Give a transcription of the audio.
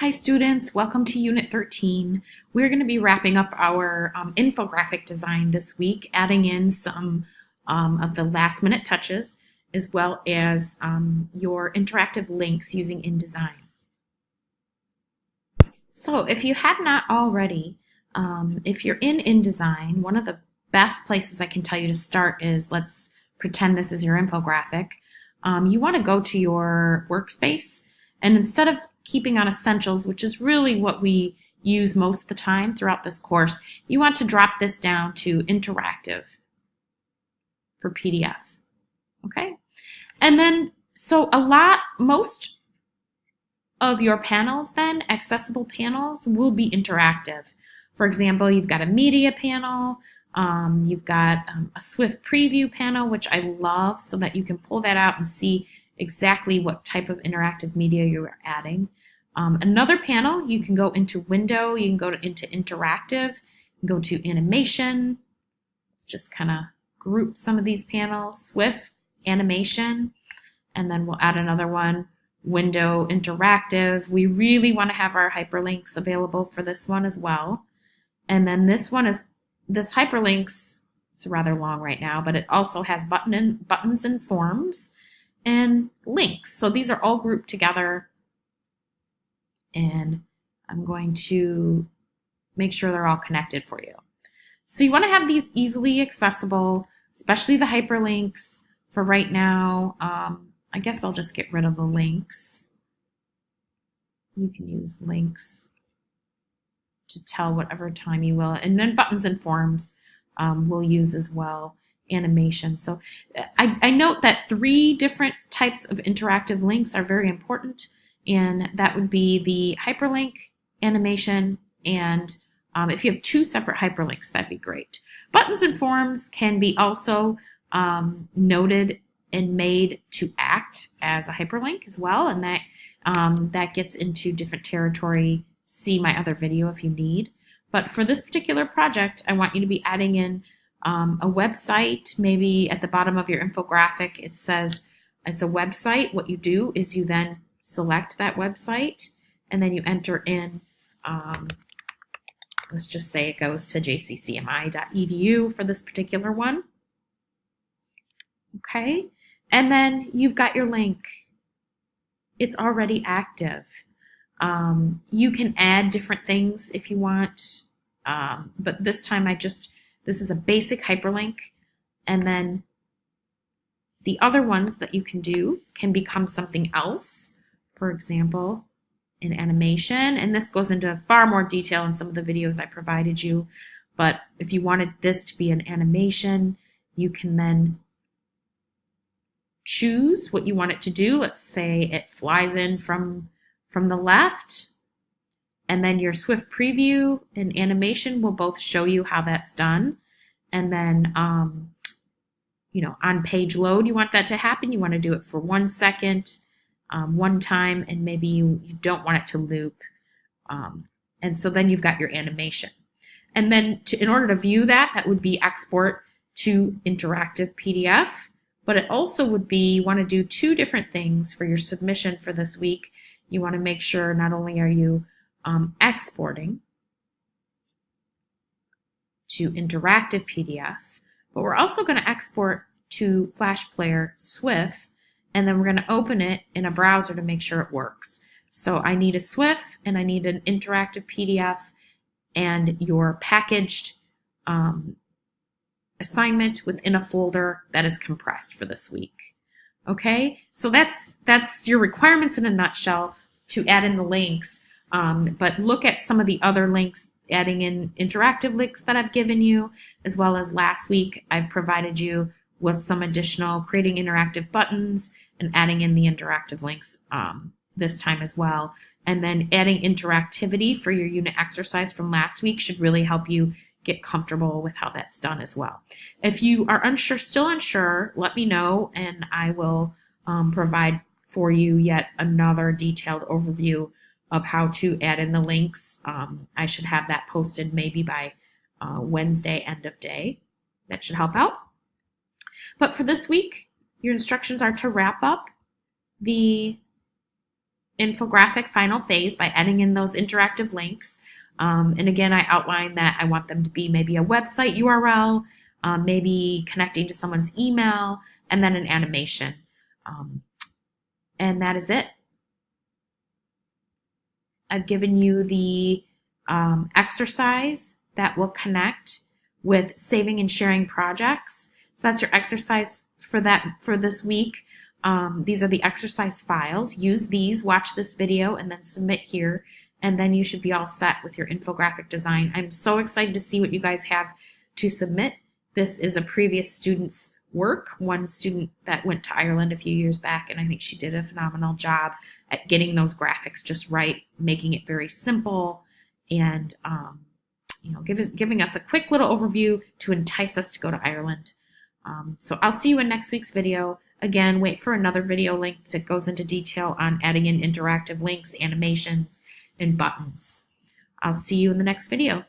Hi students, welcome to Unit 13. We're going to be wrapping up our infographic design this week, adding in some of the last minute touches as well as your interactive links using InDesign. So if you have not already, if you're in InDesign, one of the best places I can tell you to start is, let's pretend this is your infographic. You want to go to your workspace, and instead of keeping on Essentials, which is really what we use most of the time throughout this course, you want to drop this down to Interactive for PDF. Okay? And then, most of your panels then, accessible panels, will be interactive. For example, you've got a media panel, you've got a Swift preview panel, which I love, so that you can pull that out and see exactly what type of interactive media you're adding. Another panel, you can go into Window, you can go into Interactive, go to Animation. Let's just kind of group some of these panels. Swift, Animation, and then we'll add another one, Window, Interactive. We really want to have our hyperlinks available for this one as well. And then this hyperlinks, it's rather long right now, but it also has buttons and forms and links. So these are all grouped together, and I'm going to make sure they're all connected for you. So you want to have these easily accessible, especially the hyperlinks. For right now, I guess I'll just get rid of the links. You can use links to tell whatever time you will, and then buttons and forms we'll use as well. Animation. So I note that 3 different types of interactive links are very important, and that would be the hyperlink, animation, and if you have 2 separate hyperlinks, that'd be great. Buttons and forms can be also noted and made to act as a hyperlink as well, and that gets into different territory. See my other video if you need. But for this particular project, I want you to be adding in a website. Maybe at the bottom of your infographic it says it's a website. What you do is you then select that website, and then you enter in, let's just say it goes to jccmi.edu for this particular one. Okay, and then you've got your link. It's already active. You can add different things if you want, but this time this is a basic hyperlink, and then the other ones that you can do can become something else. For example, an animation, and this goes into far more detail in some of the videos I provided you, but if you wanted this to be an animation, you can then choose what you want it to do. Let's say it flies in from the left, and then your Swift preview and animation will both show you how that's done. And then, on page load, you want that to happen. You want to do it for 1 second, one time, and maybe you don't want it to loop. And so then you've got your animation. And then in order to view that would be export to interactive PDF. But it also would be, you want to do 2 different things for your submission for this week. You want to make sure not only are you exporting to interactive PDF, but we're also going to export to Flash Player Swift, and then we're going to open it in a browser to make sure it works. So I need a Swift, and I need an interactive PDF, and your packaged assignment within a folder that is compressed for this week. Okay, so that's your requirements in a nutshell to add in the links. But look at some of the other links, adding in interactive links that I've given you, as well as last week I've provided you with some additional creating interactive buttons and adding in the interactive links this time as well. And then adding interactivity for your unit exercise from last week should really help you get comfortable with how that's done as well. If you are still unsure, let me know, and I will provide for you yet another detailed overview of how to add in the links. I should have that posted maybe by Wednesday end of day. That should help out. But for this week, your instructions are to wrap up the infographic final phase by adding in those interactive links. And again, I outlined that I want them to be maybe a website URL, maybe connecting to someone's email, and then an animation. And that is it. I've given you the exercise that will connect with saving and sharing projects. So that's your exercise for this week. These are the exercise files. Use these, watch this video, and then submit here. And then you should be all set with your infographic design. I'm so excited to see what you guys have to submit. This is a previous student's work, one student that went to Ireland a few years back, and I think she did a phenomenal job at getting those graphics just right, making it very simple, and giving us a quick little overview to entice us to go to Ireland. So I'll see you in next week's video. Again, wait for another video link that goes into detail on adding in interactive links, animations, and buttons. I'll see you in the next video.